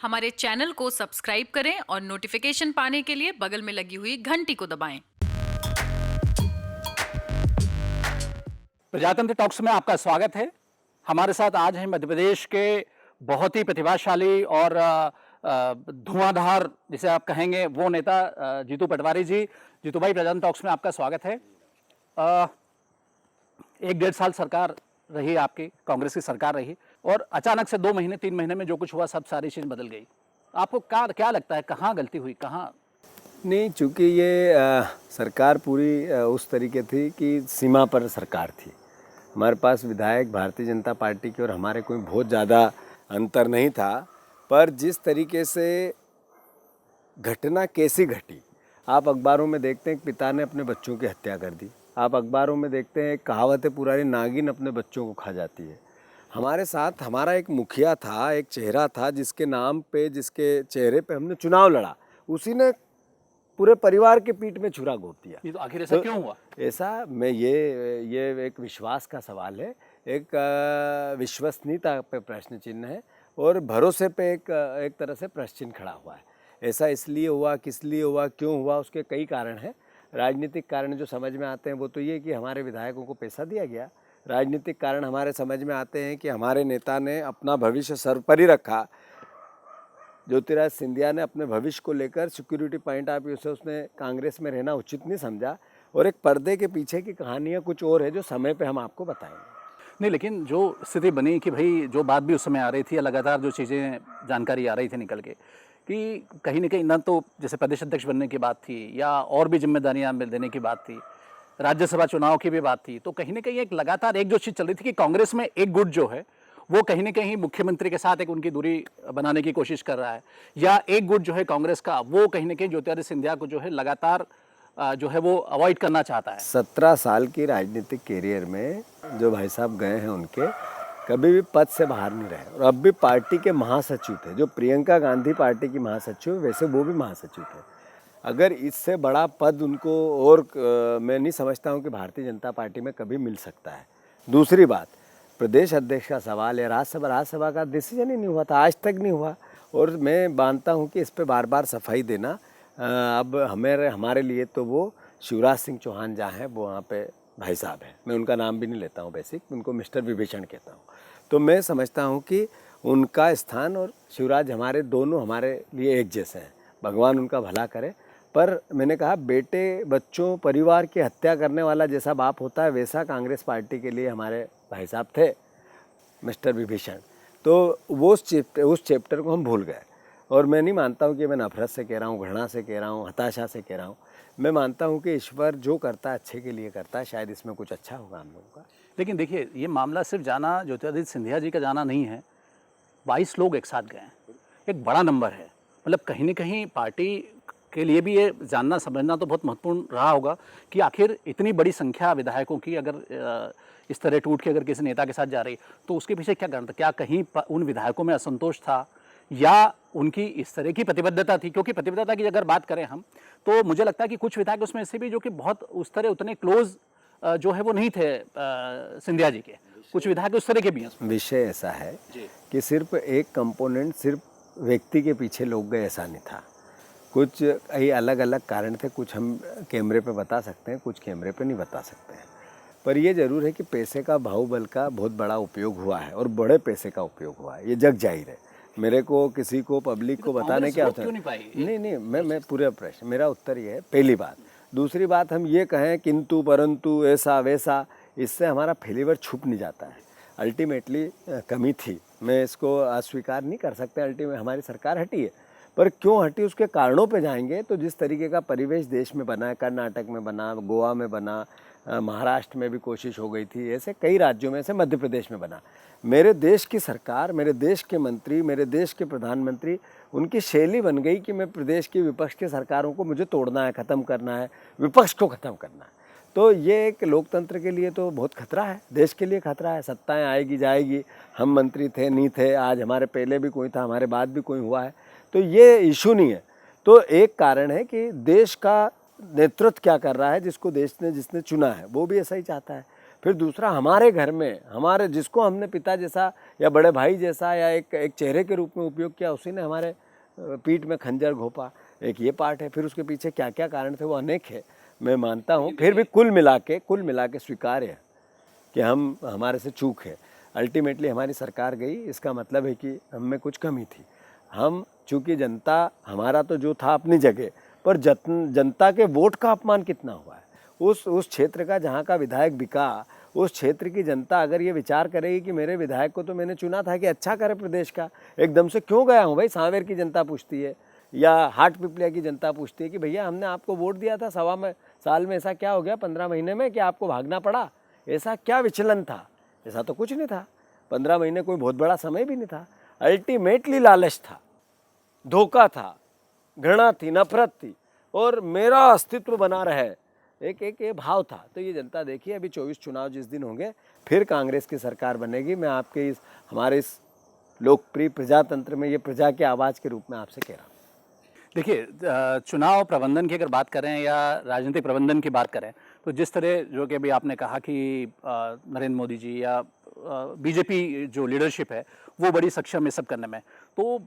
हमारे चैनल को सब्सक्राइब करें और नोटिफिकेशन पाने के लिए बगल में लगी हुई घंटी को दबाएं। प्रजातंत्र टॉक्स में आपका स्वागत है। हमारे साथ आज हैं मध्य प्रदेश के बहुत ही प्रतिभाशाली और धुआंधार जिसे आप कहेंगे वो नेता जीतू पटवारी जी। जीतू भाई, प्रजातंत्र टॉक्स में आपका स्वागत है। 1-1.5 साल सरकार रही आपकी, कांग्रेस की सरकार रही और अचानक से 2 महीने 3 महीने में जो कुछ हुआ सब सारी चीज़ बदल गई। आपको क्या लगता है, कहाँ गलती हुई, कहाँ? नहीं, चूँकि ये सरकार पूरी उस तरीके थी कि सीमा पर सरकार थी। हमारे पास विधायक भारतीय जनता पार्टी के और हमारे कोई बहुत ज़्यादा अंतर नहीं था, पर जिस तरीके से घटना कैसी घटी, आप अखबारों में देखते हैं कि पिता ने अपने बच्चों की हत्या कर दी। आप अखबारों में देखते हैं कहावत है पुरानी, नागिन अपने बच्चों को खा जाती है। हमारे साथ हमारा एक मुखिया था, एक चेहरा था जिसके नाम पे, जिसके चेहरे पे हमने चुनाव लड़ा, उसी ने पूरे परिवार के पीठ में छुरा घोंप दिया। ये तो आखिर ऐसा क्यों हुआ? ऐसा ये एक विश्वास का सवाल है, एक विश्वसनीयता पे प्रश्न चिन्ह है और भरोसे पे एक तरह से प्रश्न चिन्ह खड़ा हुआ है। ऐसा इसलिए हुआ, किस लिए हुआ, क्यों हुआ, उसके कई कारण हैं। राजनीतिक कारण जो समझ में आते हैं वो तो ये कि हमारे विधायकों को पैसा दिया गया। राजनीतिक कारण हमारे समझ में आते हैं कि हमारे नेता ने अपना भविष्य सर्वोपरि रखा। ज्योतिराज सिंधिया ने अपने भविष्य को लेकर सिक्योरिटी पॉइंट ऑफ व्यू से उसने कांग्रेस में रहना उचित नहीं समझा और एक पर्दे के पीछे की कहानियाँ कुछ और है जो समय पे हम आपको बताएंगे। नहीं, लेकिन जो स्थिति बनी कि भाई जो बात भी उस समय आ रही थी या लगातार जो चीज़ें जानकारी आ रही थी निकल के कि कहीं ना कहीं ना तो जैसे प्रदेश अध्यक्ष बनने की बात थी या और भी जिम्मेदारियां देने की बात थी, राज्यसभा चुनाव की भी बात थी, तो कहीं ना कहीं एक लगातार एक जो चीज़ चल रही थी कि कांग्रेस में एक गुट जो है वो कहीं ना कहीं मुख्यमंत्री के साथ एक उनकी दूरी बनाने की कोशिश कर रहा है, या एक गुट जो है कांग्रेस का वो कहीं ना कहीं ज्योतिरादित्य सिंधिया को जो है लगातार जो है वो अवॉइड करना चाहता है। 17 साल की राजनीतिक कैरियर में जो भाई साहब गए हैं उनके कभी भी पद से बाहर नहीं रहे और अब भी पार्टी के महासचिव थे। जो प्रियंका गांधी पार्टी की महासचिव, वैसे वो भी महासचिव थे। अगर इससे बड़ा पद उनको और मैं नहीं समझता हूँ कि भारतीय जनता पार्टी में कभी मिल सकता है। दूसरी बात, प्रदेश अध्यक्ष का सवाल है, राज्यसभा का डिसीजन ही नहीं हुआ था, आज तक नहीं हुआ और मैं मानता हूँ कि इस पर बार बार सफाई देना अब हमारे लिए तो वो शिवराज सिंह चौहान जहाँ हैं वो वहाँ पे भाई साहब हैं। मैं उनका नाम भी नहीं लेता हूँ, बेसिक उनको मिस्टर विभीषण कहता हूँ। तो मैं समझता हूँ कि उनका स्थान और शिवराज हमारे दोनों हमारे लिए एक जैसे हैं। भगवान उनका भला करे। पर मैंने कहा बेटे, बच्चों, परिवार की हत्या करने वाला जैसा बाप होता है वैसा कांग्रेस पार्टी के लिए हमारे भाई साहब थे, मिस्टर विभीषण। तो वो उस चैप्टर को हम भूल गए और मैं नहीं मानता हूँ कि मैं नफरत से कह रहा हूँ, घृणा से कह रहा हूँ, हताशा से कह रहा हूँ। मैं मानता हूँ कि ईश्वर जो करता है अच्छे के लिए करता है, शायद इसमें कुछ अच्छा होगा हम लोगों का। लेकिन देखिए, ये मामला सिर्फ जाना ज्योतिरादित्य सिंधिया जी का जाना नहीं है, 22 लोग एक साथ गए हैं, एक बड़ा नंबर है। मतलब कहीं ना कहीं पार्टी के लिए भी ये जानना समझना तो बहुत महत्वपूर्ण रहा होगा कि आखिर इतनी बड़ी संख्या विधायकों की अगर इस तरह टूट के अगर किसी नेता के साथ जा रही तो उसके पीछे क्या कारण था? क्या कहीं उन विधायकों में असंतोष था या उनकी इस तरह की प्रतिबद्धता थी? क्योंकि प्रतिबद्धता की अगर बात करें हम तो मुझे लगता है कि कुछ विधायक उसमें ऐसे भी जो कि बहुत उस तरह उतने क्लोज जो है वो नहीं थे सिंधिया जी के, कुछ विधायक उस तरह के भी हैं। विषय ऐसा है कि सिर्फ एक कंपोनेंट, सिर्फ व्यक्ति के पीछे लोग गए ऐसा नहीं था। कुछ कई अलग अलग कारण थे, कुछ हम कैमरे पे बता सकते हैं, कुछ कैमरे पे नहीं बता सकते हैं। पर ये जरूर है कि पैसे का, बाहुबल का बहुत बड़ा उपयोग हुआ है और बड़े पैसे का उपयोग हुआ है, ये जग जाहिर है। मेरे को किसी को, पब्लिक को बताने क्या होता है? नहीं, मैं पूरे प्रश्न, मेरा उत्तर ये है, पहली बात। दूसरी बात, हम ये कहें किंतु परंतु ऐसा वैसा, इससे हमारा फेलिवर छुप नहीं जाता है। अल्टीमेटली कमी थी, मैं इसको अस्वीकार नहीं कर सकते। अल्टीमेट हमारी सरकार हटी है, पर क्यों हटी उसके कारणों पे जाएंगे तो जिस तरीके का परिवेश देश में बना है, कर्नाटक में बना, गोवा में बना, महाराष्ट्र में भी कोशिश हो गई थी, ऐसे कई राज्यों में, ऐसे मध्य प्रदेश में बना। मेरे देश की सरकार, मेरे देश के मंत्री, मेरे देश के प्रधानमंत्री, उनकी शैली बन गई कि मैं प्रदेश की विपक्ष की सरकारों को मुझे तोड़ना है, ख़त्म करना है, विपक्ष को ख़त्म करना है। तो ये एक लोकतंत्र के लिए तो बहुत खतरा है, देश के लिए खतरा है। सत्ताएं आएगी जाएगी, हम मंत्री थे नहीं थे, आज हमारे पहले भी कोई था, हमारे बाद भी कोई हुआ है, तो ये इशू नहीं है। तो एक कारण है कि देश का नेतृत्व क्या कर रहा है, जिसको देश ने जिसने चुना है वो भी ऐसा ही चाहता है। फिर दूसरा हमारे घर में हमारे जिसको हमने पिता जैसा या बड़े भाई जैसा या एक चेहरे के रूप में उपयोग किया, उसी ने हमारे पीठ में खंजर घोंपा। एक ये पार्ट है। फिर उसके पीछे क्या क्या कारण थे वो अनेक है, मैं मानता हूँ। फिर भी कुल मिला के स्वीकार्य है कि हमारे से चूक है। अल्टीमेटली हमारी सरकार गई, इसका मतलब है कि हम में कुछ कमी थी। हम चूँकि जनता हमारा तो जो था अपनी जगह, पर जनता के वोट का अपमान कितना हुआ है उस क्षेत्र का, जहाँ का विधायक बिका, उस क्षेत्र की जनता अगर ये विचार करेगी कि मेरे विधायक को तो मैंने चुना था कि अच्छा करे प्रदेश का, एकदम से क्यों गया हूँ भाई। सांवेर की जनता पूछती है या हाट पिपलिया की जनता पूछती है कि भैया हमने आपको वोट दिया था, 1.25 साल में ऐसा क्या हो गया, 15 महीने में कि आपको भागना पड़ा, ऐसा क्या विचलन था। ऐसा तो कुछ नहीं था, 15 महीने कोई बहुत बड़ा समय भी नहीं था। अल्टीमेटली लालच था, धोखा था, घृणा थी, नफरत थी और मेरा अस्तित्व बना रहे, एक ये भाव था। तो ये जनता देखिए, अभी 24 चुनाव जिस दिन होंगे फिर कांग्रेस की सरकार बनेगी। मैं आपके हमारे इस लोकप्रिय प्रजातंत्र में ये प्रजा के आवाज़ के रूप में आपसे कह रहा हूँ। देखिए, चुनाव प्रबंधन की अगर बात करें या राजनीतिक प्रबंधन की बात करें, तो जिस तरह जो कि अभी आपने कहा कि नरेंद्र मोदी जी या बीजेपी जो लीडरशिप है वो बड़ी सक्षम है सब करने में, तो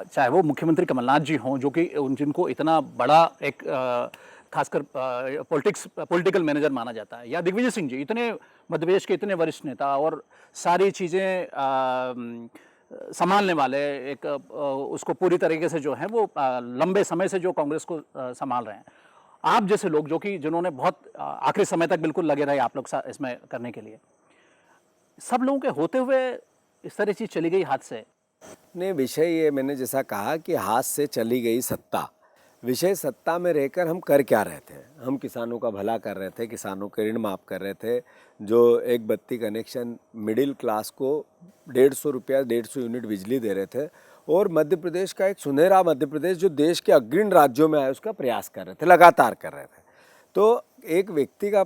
चाहे वो मुख्यमंत्री कमलनाथ जी हों जो कि जिनको इतना बड़ा एक खासकर पॉलिटिकल मैनेजर माना जाता है, या दिग्विजय सिंह जी इतने मध्य प्रदेश के इतने वरिष्ठ नेता और सारी चीज़ें संभालने वाले, एक उसको पूरी तरीके से जो है वो लंबे समय से जो कांग्रेस को संभाल रहे हैं। आप जैसे लोग जो कि जिन्होंने बहुत आखिरी समय तक बिल्कुल लगे रहे आप लोग इसमें करने के लिए, सब लोगों के होते हुए इस तरह चीज़ चली गई हाथ से। नहीं, विषय ये मैंने जैसा कहा कि हाथ से चली गई सत्ता। विषय सत्ता में रहकर हम कर क्या रहे थे? हम किसानों का भला कर रहे थे, किसानों के ऋण माफ़ कर रहे थे, जो एक बत्ती कनेक्शन मिडिल क्लास को 150 रुपया 150 यूनिट बिजली दे रहे थे, और मध्य प्रदेश का एक सुनहरा मध्य प्रदेश जो देश के अग्रणी राज्यों में आए उसका प्रयास कर रहे थे, लगातार कर रहे थे। तो एक व्यक्ति का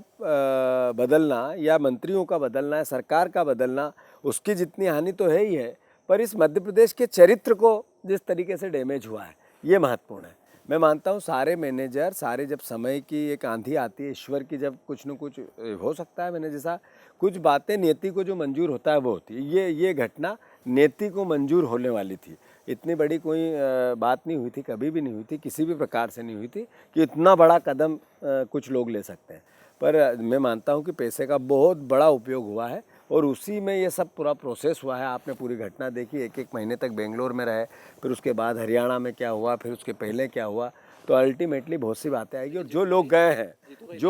बदलना या मंत्रियों का बदलना या सरकार का बदलना, उसकी जितनी हानि तो है ही है, पर इस मध्य प्रदेश के चरित्र को जिस तरीके से डैमेज हुआ है ये महत्वपूर्ण है। मैं मानता हूँ सारे मैनेजर, सारे जब समय की एक आंधी आती है, ईश्वर की जब कुछ न कुछ हो सकता है, मैंने जैसा कुछ बातें नियति को जो मंजूर होता है वो होती है। ये घटना नियति को मंजूर होने वाली थी। इतनी बड़ी कोई बात नहीं हुई थी, कभी भी नहीं हुई थी, किसी भी प्रकार से नहीं हुई थी कि इतना बड़ा कदम कुछ लोग ले सकते हैं। पर मैं मानता हूँ कि पैसे का बहुत बड़ा उपयोग हुआ है और उसी में ये सब पूरा प्रोसेस हुआ है। आपने पूरी घटना देखी, एक महीने तक बेंगलोर में रहे, फिर उसके बाद हरियाणा में क्या हुआ, फिर उसके पहले क्या हुआ। तो अल्टीमेटली बहुत सी बातें आएगी और जो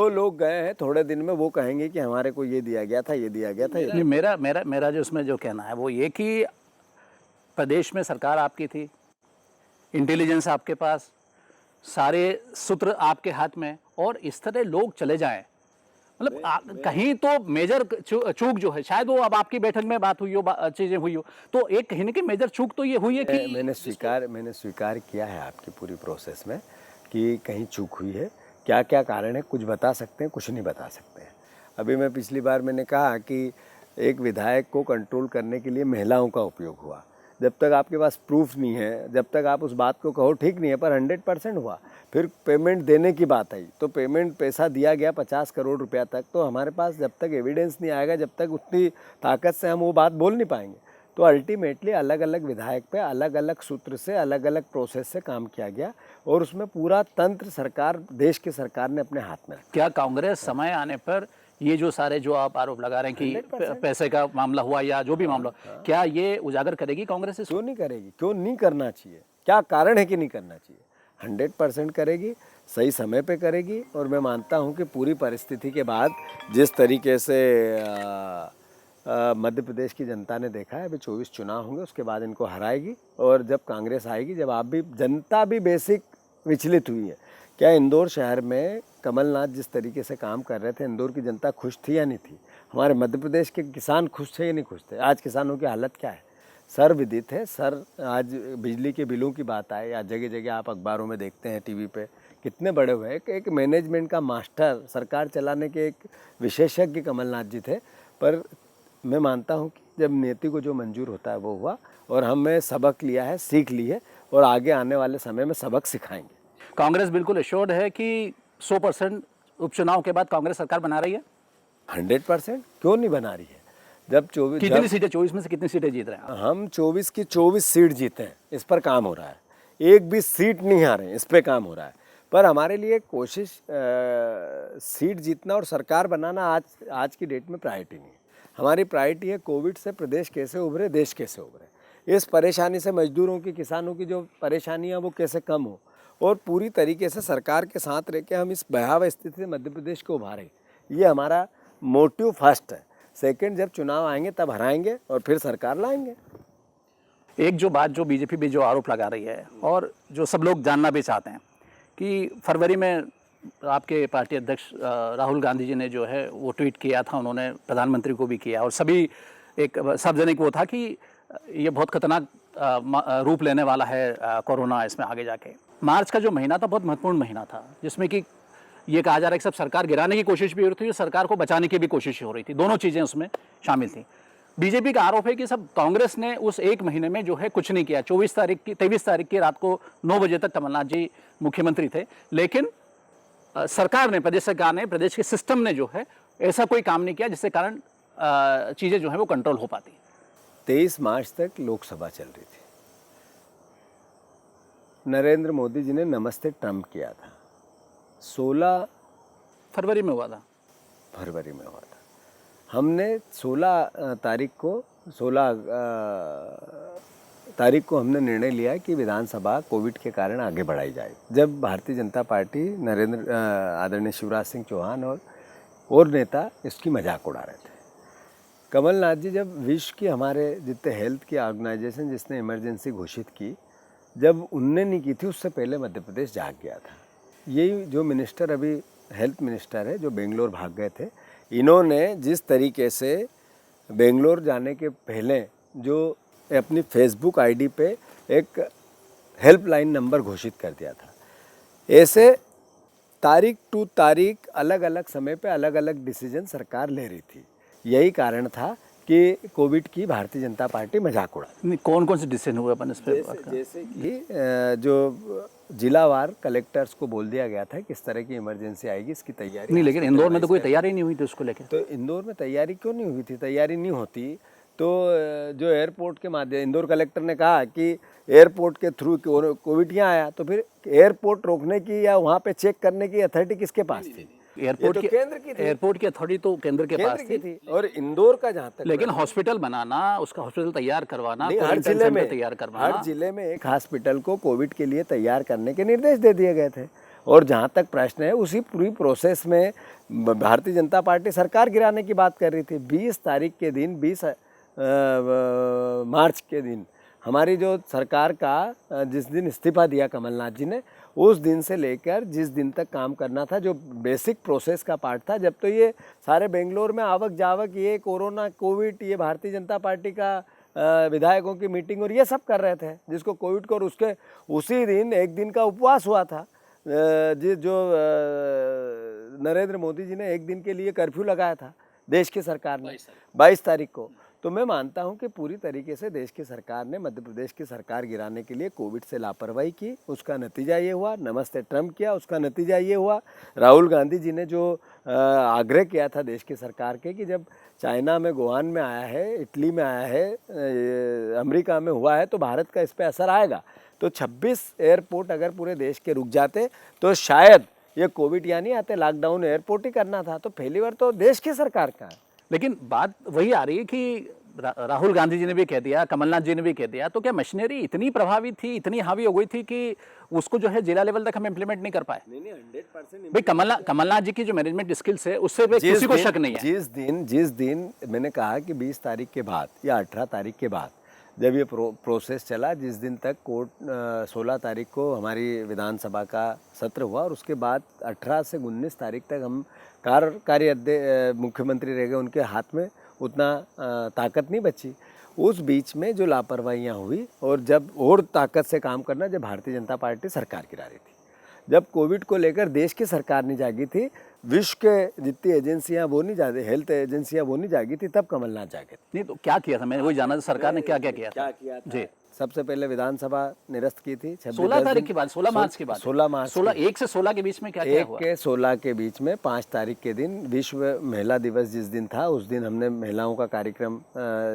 लोग गए हैं थोड़े दिन में वो कहेंगे कि हमारे को ये दिया गया था, ये दिया गया था। नहीं, मेरा जो उसमें जो कहना है वो ये कि प्रदेश में सरकार आपकी थी, इंटेलिजेंस आपके पास, सारे सूत्र आपके हाथ में, और इस तरह लोग चले जाएं, मतलब कहीं तो मेजर चूक जो है, शायद वो अब आपकी बैठक में बात हुई हो, चीजें हुई हो, तो एक कहीं ना कहीं मेजर चूक तो ये हुई है कि मैंने स्वीकार किया है आपकी पूरी प्रोसेस में कि कहीं चूक हुई है। क्या क्या कारण है कुछ बता सकते हैं, कुछ नहीं बता सकते हैं। अभी मैं पिछली बार मैंने कहा कि एक विधायक को कंट्रोल करने के लिए महिलाओं का उपयोग हुआ। जब तक आपके पास प्रूफ नहीं है, जब तक आप उस बात को कहो ठीक नहीं है, पर 100% हुआ। फिर पेमेंट देने की बात आई तो पैसा दिया गया 50 करोड़ रुपया तक। तो हमारे पास जब तक एविडेंस नहीं आएगा, जब तक उतनी ताकत से हम वो बात बोल नहीं पाएंगे। तो अल्टीमेटली अलग अलग विधायक पे अलग अलग सूत्र से, अलग अलग प्रोसेस से काम किया गया और उसमें पूरा तंत्र सरकार, देश की सरकार ने अपने हाथ में रखा। क्या कांग्रेस समय आने पर ये जो सारे जो आप आरोप लगा रहे हैं कि पैसे का मामला हुआ या जो भी मामला, क्या ये उजागर करेगी कांग्रेस? क्यों नहीं करेगी? क्यों नहीं करना चाहिए? क्या कारण है कि नहीं करना चाहिए? 100% करेगी, सही समय पे करेगी। और मैं मानता हूँ कि पूरी परिस्थिति के बाद जिस तरीके से मध्य प्रदेश की जनता ने देखा है, अभी 24 चुनाव होंगे, उसके बाद इनको हराएगी। और जब कांग्रेस आएगी, जब आप भी, जनता भी बेसिक विचलित हुई है। क्या इंदौर शहर में कमलनाथ जिस तरीके से काम कर रहे थे, इंदौर की जनता खुश थी या नहीं थी? हमारे मध्य प्रदेश के किसान खुश थे या नहीं खुश थे? आज किसानों की हालत क्या है? सर्वविदित है सर। आज बिजली के बिलों की बात आए या जगह जगह आप अखबारों में देखते हैं, टीवी पे कितने बड़े हुए हैं। एक मैनेजमेंट का मास्टर, सरकार चलाने के एक विशेषज्ञ कमलनाथ जी थे। पर मैं मानता हूँ कि जब नियति को जो मंजूर होता है वो हुआ और हमने सबक लिया है, सीख ली है और आगे आने वाले समय में सबक सिखाएंगे। कांग्रेस बिल्कुल एश्योर्ड है कि 100% उपचुनाव के बाद कांग्रेस सरकार बना रही है? 100% क्यों नहीं बना रही है? जब 24 कितनी सीटें, 24 में से कितनी सीटें जीत रहे हैं आप? हम 24 की 24 सीट जीते हैं, इस पर काम हो रहा है। एक भी सीट नहीं आ रहे हैं, इस पे काम हो रहा है। पर हमारे लिए कोशिश सीट जीतना और सरकार बनाना आज की डेट में प्रायोरिटी नहीं है। हमारी प्रायोरिटी है कोविड से प्रदेश कैसे उभरे, देश कैसे उभरे। इस परेशानी से मजदूरों की, किसानों की जो परेशानियां वो कैसे कम हो और पूरी तरीके से सरकार के साथ रह के हम इस भयावह स्थिति से मध्य प्रदेश को उभारें। ये हमारा मोटिव फर्स्ट है। सेकंड, जब चुनाव आएंगे तब हराएंगे और फिर सरकार लाएंगे। एक जो बात जो बीजेपी भी जो आरोप लगा रही है और जो सब लोग जानना भी चाहते हैं कि फरवरी में आपके पार्टी अध्यक्ष राहुल गांधी जी ने जो है वो ट्वीट किया था, उन्होंने प्रधानमंत्री को भी किया और सभी एक सार्वजनिक वो था कि ये बहुत खतरनाक रूप लेने वाला है कोरोना इसमें आगे जाके। मार्च का जो महीना था बहुत महत्वपूर्ण महीना था, जिसमें कि ये कहा जा रहा है कि सब सरकार गिराने की कोशिश भी हो रही थी और सरकार को बचाने की भी कोशिश हो रही थी, दोनों चीज़ें उसमें शामिल थी। बीजेपी का आरोप है कि सब कांग्रेस ने उस एक महीने में जो है कुछ नहीं किया। 23 तारीख की रात को 9 बजे तक कमलनाथ जी मुख्यमंत्री थे, लेकिन सरकार ने, प्रदेश सरकार ने, प्रदेश के सिस्टम ने जो है ऐसा कोई काम नहीं किया जिससे कारण चीज़ें जो है वो कंट्रोल हो पाती। 23 मार्च तक लोकसभा चल रही थी। नरेंद्र मोदी जी ने नमस्ते ट्रम्प किया था, 16 फरवरी में हुआ था। फरवरी में हुआ था। हमने 16 तारीख को हमने निर्णय लिया कि विधानसभा कोविड के कारण आगे बढ़ाई जाए। जब भारतीय जनता पार्टी आदरणीय शिवराज सिंह चौहान और नेता इसकी मजाक उड़ा रहे थे। कमलनाथ जी जब विश्व की हमारे जितने हेल्थ की ऑर्गेनाइजेशन जिसने इमरजेंसी घोषित की, जब उनने नहीं की थी उससे पहले मध्य प्रदेश जाग गया था। यही जो मिनिस्टर अभी हेल्थ मिनिस्टर है जो बेंगलोर भाग गए थे, इन्होंने जिस तरीके से बेंगलोर जाने के पहले जो अपनी फेसबुक आईडी पे एक हेल्पलाइन नंबर घोषित कर दिया था, ऐसे तारीख टू तारीख अलग अलग समय पे अलग अलग डिसीजन सरकार ले रही थी। यही कारण था कि कोविड की भारतीय जनता पार्टी मजाक उड़ा। कौन कौन से डिसीजन हुए अपन इस पे बात करें? जैसे कि जो जिलावार कलेक्टर्स को बोल दिया गया था किस तरह की इमरजेंसी आएगी, इसकी तैयारी नहीं, लेकिन इंदौर में तो कोई तैयारी नहीं हुई थी उसको लेकर। तो इंदौर में तैयारी क्यों नहीं हुई थी? तैयारी नहीं होती तो जो एयरपोर्ट के माध्यम, इंदौर कलेक्टर ने कहा कि एयरपोर्ट के थ्रू कोविड यहाँ आया, तो फिर एयरपोर्ट रोकने की या वहाँ पे चेक करने की अथॉरिटी किसके पास थी? एयरपोर्ट की केंद्र की थी। एयरपोर्ट की अथॉरिटी तो केंद्र के पास थी। और इंदौर का जहाँ तक, लेकिन हॉस्पिटल बनाना, उसका हॉस्पिटल तैयार करवाना, हर जिले में एक हॉस्पिटल को कोविड के लिए तैयार करने के निर्देश दे दिए गए थे। और जहाँ तक प्रश्न है, उसी पूरी प्रोसेस में भारतीय जनता पार्टी सरकार गिराने की बात कर रही थी। 20 तारीख के दिन, 20 मार्च के दिन हमारी जो सरकार का जिस दिन इस्तीफा दिया कमलनाथ जी ने, उस दिन से लेकर जिस दिन तक काम करना था, जो बेसिक प्रोसेस का पार्ट था, जब तो ये सारे बेंगलोर में आवक जावक, ये कोरोना कोविड, ये भारतीय जनता पार्टी का विधायकों की मीटिंग और ये सब कर रहे थे, जिसको कोविड को, और उसके उसी दिन एक दिन का उपवास हुआ था। जो नरेंद्र मोदी जी ने एक दिन के लिए कर्फ्यू लगाया था देश की सरकार ने 22 तारीख को। तो मैं मानता हूं कि पूरी तरीके से देश की सरकार ने मध्य प्रदेश की सरकार गिराने के लिए कोविड से लापरवाही की, उसका नतीजा ये हुआ। नमस्ते ट्रम्प किया, उसका नतीजा ये हुआ। राहुल गांधी जी ने जो आग्रह किया था देश की सरकार के कि जब चाइना में वुहान में आया है, इटली में आया है, अमेरिका में हुआ है, तो भारत का इस पर असर आएगा। तो 26 एयरपोर्ट अगर पूरे देश के रुक जाते तो शायद ये कोविड या नहीं आते, लॉकडाउन एयरपोर्ट ही करना था। तो पहली बार तो देश की सरकार का है। लेकिन बात वही आ रही है कि राहुल गांधी जी ने भी कह दिया, कमलनाथ जी ने भी कह दिया, तो क्या मशीनरी इतनी प्रभावी थी, इतनी हावी हो गई थी कि उसको जो है जिला लेवल तक हम इम्प्लीमेंट नहीं कर पाए? नहीं 100% भाई कमलनाथ जी की जो मैनेजमेंट स्किल्स है उससे किसी को शक नहीं है। जिस दिन मैंने कहा कि 20 तारीख के बाद या 18 तारीख के बाद जब ये प्रोसेस चला, जिस दिन तक कोर्ट 16 तारीख को हमारी विधानसभा का सत्र हुआ और उसके बाद 18 से 19 तारीख तक हम कार्यकारी मुख्यमंत्री रह गए, उनके हाथ में उतना ताकत नहीं बची। उस बीच में जो लापरवाहियाँ हुई और जब और ताकत से काम करना, जब भारतीय जनता पार्टी सरकार गिरा रही थी, जब कोविड को लेकर देश की सरकार नहीं जागी थी, विश्व के जितनी एजेंसियां वो नहीं जागी, हेल्थ एजेंसियां वो नहीं जागी थी, तब कमलनाथ जागे थे। नहीं तो क्या किया था? मैंने वही जाना था, सरकार ने क्या क्या किया था? जी, सबसे पहले विधानसभा निरस्त की थी 16 तारीख के बाद, 16 मार्च के बाद, 16 मार्च 16 1 से 16 के बीच में क्या क्या 1 हुआ? के 16 के बीच में 5 तारीख के दिन विश्व महिला दिवस जिस दिन था उस दिन हमने महिलाओं का कार्यक्रम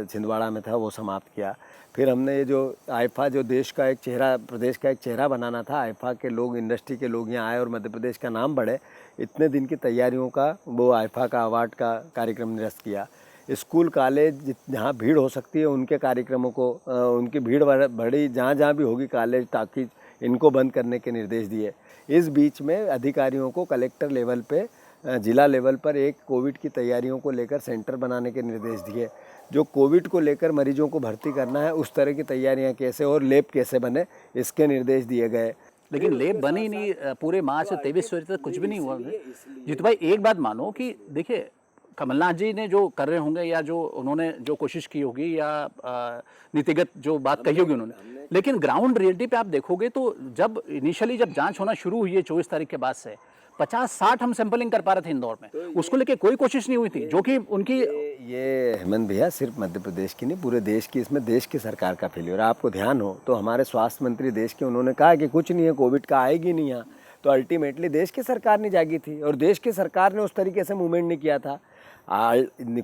छिंदवाड़ा में था वो समाप्त किया। फिर हमने ये जो आईफा जो देश का एक चेहरा, प्रदेश का एक चेहरा बनाना था, आईफा के लोग, इंडस्ट्री के लोग यहाँ आए और मध्य प्रदेश का नाम बढ़े, इतने दिन की तैयारियों का वो आईफा का अवार्ड का कार्यक्रम निरस्त किया। स्कूल कॉलेज जहाँ भीड़ हो सकती है उनके कार्यक्रमों को, उनकी भीड़ बड़ी जहाँ जहाँ भी होगी कॉलेज, ताकि इनको बंद करने के निर्देश दिए। इस बीच में अधिकारियों को कलेक्टर लेवल पे, जिला लेवल पर एक कोविड की तैयारियों को लेकर सेंटर बनाने के निर्देश दिए। जो कोविड को लेकर मरीजों को भर्ती करना है उस तरह की तैयारियां कैसे और लैब कैसे बने, इसके निर्देश दिए गए। लेकिन लैब बनी नहीं, पूरे मार्च से 23 फरवरी तक कुछ भी नहीं हुआ। जीतू भाई एक बात मानो कि देखिए कमलनाथ जी ने जो कर रहे होंगे या जो उन्होंने जो कोशिश की होगी या नीतिगत जो बात कही होगी उन्होंने, लेकिन ग्राउंड रियलिटी पे आप देखोगे तो जब इनिशियली जब जांच होना शुरू हुई है 24 तारीख के बाद से 50-60 हम सैंपलिंग कर पा रहे थे इंदौर में, उसको लेके कोई कोशिश नहीं हुई थी, जो कि उनकी ये हेमंत भैया सिर्फ मध्य प्रदेश की नहीं, पूरे देश की, इसमें देश की सरकार का फेलियर। आपको ध्यान हो तो हमारे स्वास्थ्य मंत्री देश के, उन्होंने कहा कि कुछ नहीं है, कोविड का आएगी नहीं यहाँ, तो अल्टीमेटली देश की सरकार नहीं जागी थी और देश की सरकार ने उस तरीके से मूवमेंट नहीं किया था।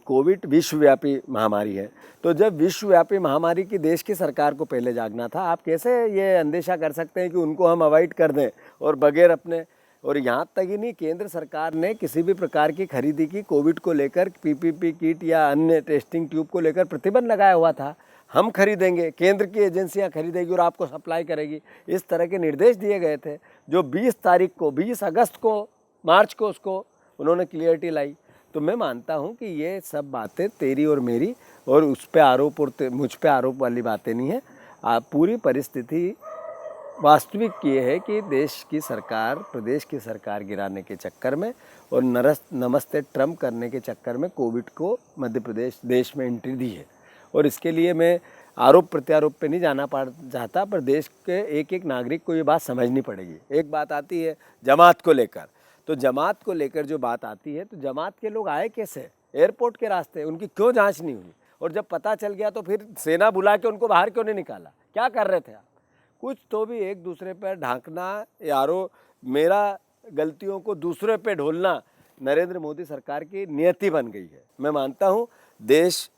कोविड विश्वव्यापी महामारी है, तो जब विश्वव्यापी महामारी की देश की सरकार को पहले जागना था, आप कैसे ये अंदेशा कर सकते हैं कि उनको हम अवॉइड कर दें और बगैर अपने, और यहाँ तक ही नहीं, केंद्र सरकार ने किसी भी प्रकार की खरीदी की कोविड को लेकर, पीपीपी किट या अन्य टेस्टिंग ट्यूब को लेकर प्रतिबंध लगाया हुआ था। हम खरीदेंगे, केंद्र की एजेंसियां खरीदेगी और आपको सप्लाई करेगी, इस तरह के निर्देश दिए गए थे, जो 20 तारीख को, 20 अगस्त को, मार्च को उसको उन्होंने क्लियरिटी लाई। तो मैं मानता हूं कि ये सब बातें तेरी और मेरी और उस पे आरोप और मुझ पे आरोप वाली बातें नहीं है। पूरी परिस्थिति वास्तविक ये है कि देश की सरकार, प्रदेश की सरकार गिराने के चक्कर में और नमस्ते ट्रम्प करने के चक्कर में कोविड को मध्य प्रदेश देश में एंट्री दी है। और इसके लिए मैं आरोप प्रत्यारोप पे नहीं जाना चाहता, पर देश के एक एक नागरिक को ये बात समझनी पड़ेगी। एक बात आती है जमात को लेकर, तो जमात को लेकर जो बात आती है, तो जमात के लोग आए कैसे? एयरपोर्ट के रास्ते, उनकी क्यों जांच नहीं हुई? और जब पता चल गया तो फिर सेना बुला के उनको बाहर क्यों नहीं निकाला? क्या कर रहे थे आप? कुछ तो भी एक दूसरे पर ढांकना, यारो मेरा गलतियों को दूसरे पे ढोलना नरेंद्र मोदी सरकार की नियति बन गई है। मैं मानता हूँ देश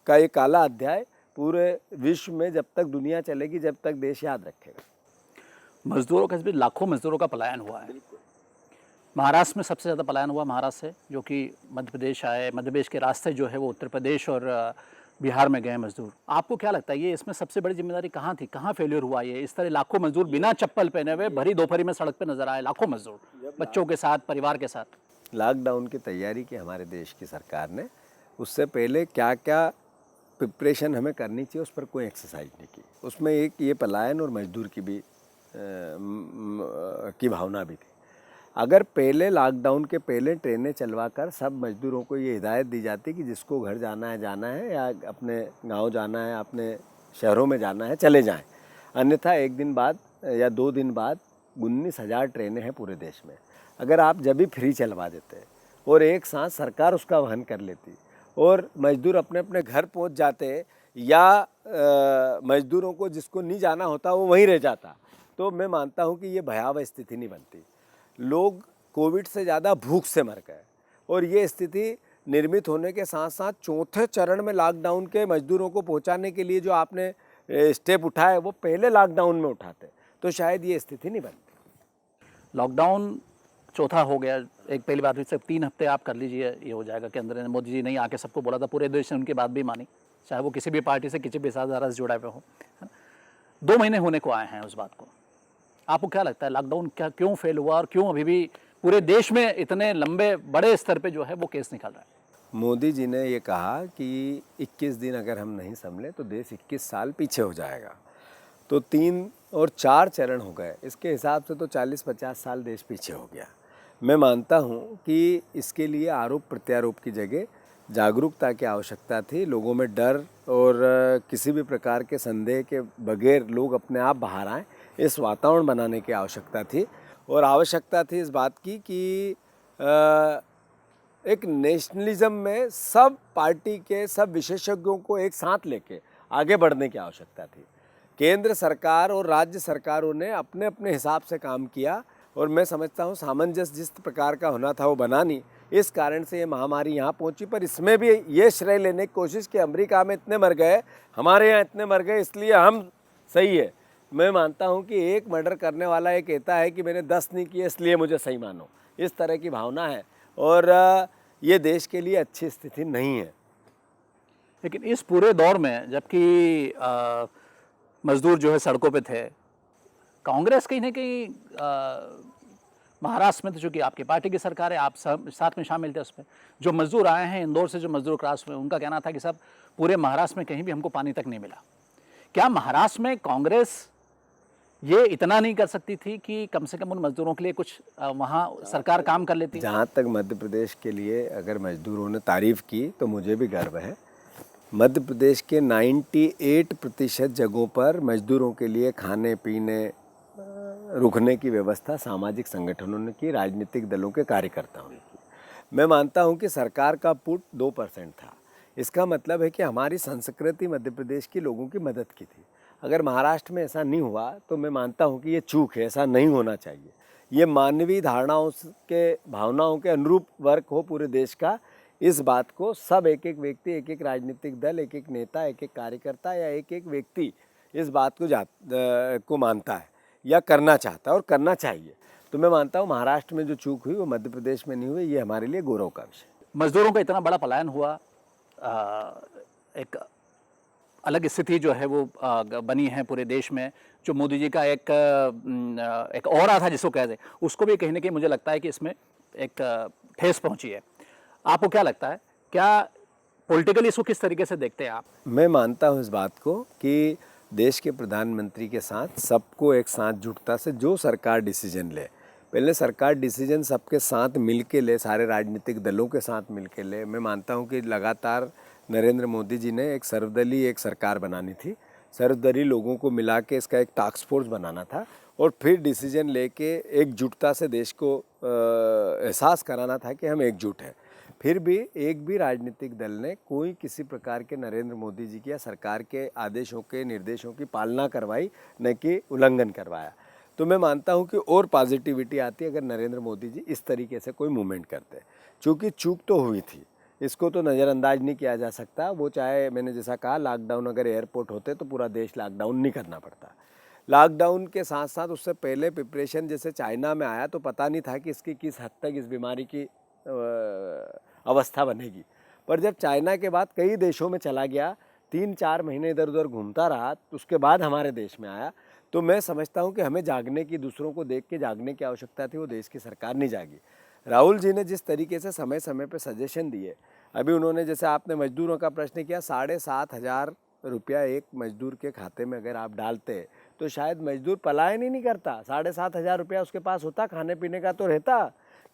का ये काला अध्याय पूरे विश्व में जब तक दुनिया चलेगी, जब तक देश याद रखेगा। मजदूरों का, लाखों मजदूरों का पलायन हुआ है। महाराष्ट्र में सबसे ज़्यादा पलायन हुआ महाराष्ट्र से, जो कि मध्य प्रदेश आए, मध्य प्रदेश के रास्ते जो है वो उत्तर प्रदेश और बिहार में गए मजदूर। आपको क्या लगता है ये इसमें सबसे बड़ी जिम्मेदारी कहाँ थी, कहाँ फेलियर हुआ? ये इस तरह लाखों मजदूर बिना चप्पल पहने हुए भरी दोपहरी में सड़क पे नजर आए, लाखों मजदूर बच्चों के साथ, परिवार के साथ। लॉकडाउन की तैयारी की हमारे देश की सरकार ने, उससे पहले क्या क्या प्रिपरेशन हमें करनी चाहिए उस पर कोई एक्सरसाइज नहीं की। उसमें एक ये पलायन और मजदूर की भी की भावना भी थी। अगर पहले लॉकडाउन के पहले ट्रेनें चलवाकर सब मजदूरों को ये हिदायत दी जाती कि जिसको घर जाना है या अपने गांव जाना है, अपने शहरों में जाना है, चले जाएं। अन्यथा एक दिन बाद या 2 दिन बाद 19,000 ट्रेनें हैं पूरे देश में। अगर आप जब भी फ्री चलवा देते और एक साथ सरकार उसका वहन कर लेती और मजदूर अपने अपने घर पहुंच जाते, या मजदूरों को जिसको नहीं जाना होता वो वहीं रह जाता, तो मैं मानता हूं कि ये भयावह स्थिति नहीं बनती। लोग कोविड से ज़्यादा भूख से मर गए और ये स्थिति निर्मित होने के साथ साथ चौथे चरण में लॉकडाउन के मजदूरों को पहुंचाने के लिए जो आपने स्टेप उठाए वो पहले लॉकडाउन में उठाते तो शायद ये स्थिति नहीं बनती। लॉकडाउन चौथा हो गया, एक पहली बात हुई, सिर्फ 3 हफ्ते आप कर लीजिए, ये हो जाएगा। केंद्र ने, मोदी जी नहीं आके सबको बोला था, पूरे देश ने उनकी बात भी मानी, चाहे वो किसी भी पार्टी से, किसी भी विचारधारा से जुड़ा हुए हो। 2 महीने होने को आए हैं उस बात को। आपको क्या लगता है लॉकडाउन क्या, क्यों फेल हुआ और क्यों अभी भी पूरे देश में इतने लंबे बड़े स्तर पे जो है वो केस निकल रहा है? मोदी जी ने ये कहा कि 21 दिन अगर हम नहीं संभले तो देश 21 साल पीछे हो जाएगा। तो 3 और 4 चरण हो गए, इसके हिसाब से तो 40-50 साल देश पीछे हो गया। मैं मानता हूँ कि इसके लिए आरोप प्रत्यारोप की जगह जागरूकता की आवश्यकता थी। लोगों में डर और किसी भी प्रकार के संदेह के बगैर लोग अपने आप बाहर आएँ, इस वातावरण बनाने की आवश्यकता थी। और आवश्यकता थी इस बात की कि एक नेशनलिज्म में सब पार्टी के सब विशेषज्ञों को एक साथ लेके आगे बढ़ने की आवश्यकता थी। केंद्र सरकार और राज्य सरकारों ने अपने अपने हिसाब से काम किया और मैं समझता हूँ सामंजस्य जिस प्रकार का होना था वो बना नहीं। इस कारण से ये महामारी यहाँ पहुँची। पर इसमें भी ये श्रेय लेने की कोशिश कि अमेरिका में इतने मर गए, हमारे यहाँ इतने मर गए, इसलिए हम सही है। मैं मानता हूँ कि एक मर्डर करने वाला ये कहता है कि मैंने 10 नहीं किए इसलिए मुझे सही मानो, इस तरह की भावना है और ये देश के लिए अच्छी स्थिति नहीं है। लेकिन इस पूरे दौर में जबकि मजदूर जो है सड़कों पे थे, कांग्रेस कहीं ना कहीं महाराष्ट्र में तो चूंकि आपकी पार्टी की सरकार है, आप सब साथ में शामिल थे उसमें, जो मजदूर आए हैं इंदौर से, जो मजदूर क्रॉस हुए, उनका कहना था कि सब पूरे महाराष्ट्र में कहीं भी हमको पानी तक नहीं मिला। क्या महाराष्ट्र में कांग्रेस ये इतना नहीं कर सकती थी कि कम से कम उन मजदूरों के लिए कुछ वहाँ सरकार काम कर लेती? जहाँ तक मध्य प्रदेश के लिए अगर मजदूरों ने तारीफ की तो मुझे भी गर्व है। मध्य प्रदेश के 98% जगहों पर मजदूरों के लिए खाने पीने रुकने की व्यवस्था सामाजिक संगठनों ने की, राजनीतिक दलों के कार्यकर्ताओं ने की। मैं मानता हूं कि सरकार का पुट 2% था। इसका मतलब है कि हमारी संस्कृति मध्य प्रदेश के लोगों की मदद की थी। अगर महाराष्ट्र में ऐसा नहीं हुआ तो मैं मानता हूं कि ये चूक है, ऐसा नहीं होना चाहिए। ये मानवीय धारणाओं के, भावनाओं के अनुरूप वर्क हो पूरे देश का, इस बात को सब एक एक व्यक्ति, एक एक राजनीतिक दल, एक एक नेता, एक एक कार्यकर्ता या एक एक व्यक्ति इस बात को मानता है या करना चाहता है और करना चाहिए। तो मैं मानता हूँ महाराष्ट्र में जो चूक हुई वो मध्य प्रदेश में नहीं हुई। ये हमारे लिए गौरव का विषय। मजदूरों का इतना बड़ा पलायन हुआ, एक अलग स्थिति जो है वो बनी है पूरे देश में, जो मोदी जी का एक ऑरा था जिसको कहते हैं, उसको भी कहीं ना कहीं मुझे लगता है कि इसमें एक ठेस पहुंची है। आपको क्या लगता है, क्या पॉलिटिकली इसको किस तरीके से देखते हैं आप? मैं मानता हूँ इस बात को कि देश के प्रधानमंत्री के साथ सबको एक साथ जुटता से जो सरकार डिसीजन ले, पहले सरकार डिसीजन सबके साथ मिल के ले, सारे राजनीतिक दलों के साथ मिल के ले। मैं मानता हूँ कि लगातार नरेंद्र मोदी जी ने एक सर्वदलीय एक सरकार बनानी थी, सर्वदलीय लोगों को मिला के इसका एक टास्क फोर्स बनाना था और फिर डिसीजन लेके एकजुटता से देश को एहसास कराना था कि हम एकजुट हैं। फिर भी एक भी राजनीतिक दल ने कोई किसी प्रकार के नरेंद्र मोदी जी की या सरकार के आदेशों के निर्देशों की पालना करवाई, न कि उल्लंघन करवाया। तो मैं मानता हूं कि और पॉजिटिविटी आती अगर नरेंद्र मोदी जी इस तरीके से कोई मूवमेंट करते। चूँकि चूक तो हुई थी, इसको तो नज़रअंदाज नहीं किया जा सकता। वो चाहे मैंने जैसा कहा लॉकडाउन अगर एयरपोर्ट होते तो पूरा देश लॉकडाउन नहीं करना पड़ता। लॉकडाउन के साथ साथ उससे पहले प्रिपरेशन जैसे चाइना में आया तो पता नहीं था कि इसकी किस हद तक इस बीमारी की अवस्था बनेगी। पर जब चाइना के बाद कई देशों में चला गया, 3-4 महीने इधर उधर घूमता रहा, तो उसके बाद हमारे देश में आया। तो मैं समझता हूं कि हमें जागने की, दूसरों को देख के जागने की आवश्यकता थी, वो देश की सरकार नहीं जागी। राहुल जी ने जिस तरीके से समय समय पे सजेशन दिए, अभी उन्होंने जैसे आपने मजदूरों का प्रश्न किया, 7,500 रुपया एक मजदूर के खाते में अगर आप डालते तो शायद मजदूर पलायन ही नहीं करता। 7,500 रुपया उसके पास होता, खाने पीने का तो रहता,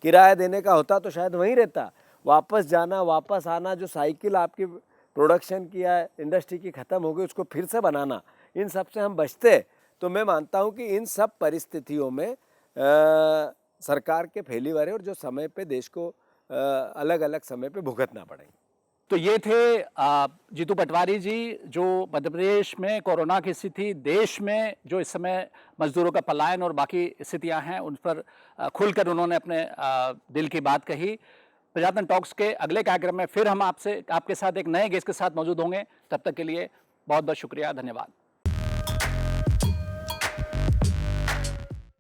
किराया देने का होता तो शायद वहीं रहता। वापस जाना, वापस आना, जो साइकिल आपकी प्रोडक्शन की या इंडस्ट्री की ख़त्म हो गई उसको फिर से बनाना, इन सब से हम बचते। तो मैं मानता हूं कि इन सब परिस्थितियों में सरकार के फेलिवर है और जो समय पे देश को अलग अलग समय पे भुगतना पड़ेगा। तो ये थे जीतू पटवारी जी, जो मध्य प्रदेश में कोरोना की स्थिति, देश में जो इस समय मजदूरों का पलायन और बाकी स्थितियां हैं, उन पर खुलकर उन्होंने अपने दिल की बात कही। प्रजातंत्र टॉक्स के अगले कार्यक्रम में फिर हम आपके साथ एक नए गेस्ट के साथ मौजूद होंगे। तब तक के लिए बहुत बहुत शुक्रिया, धन्यवाद।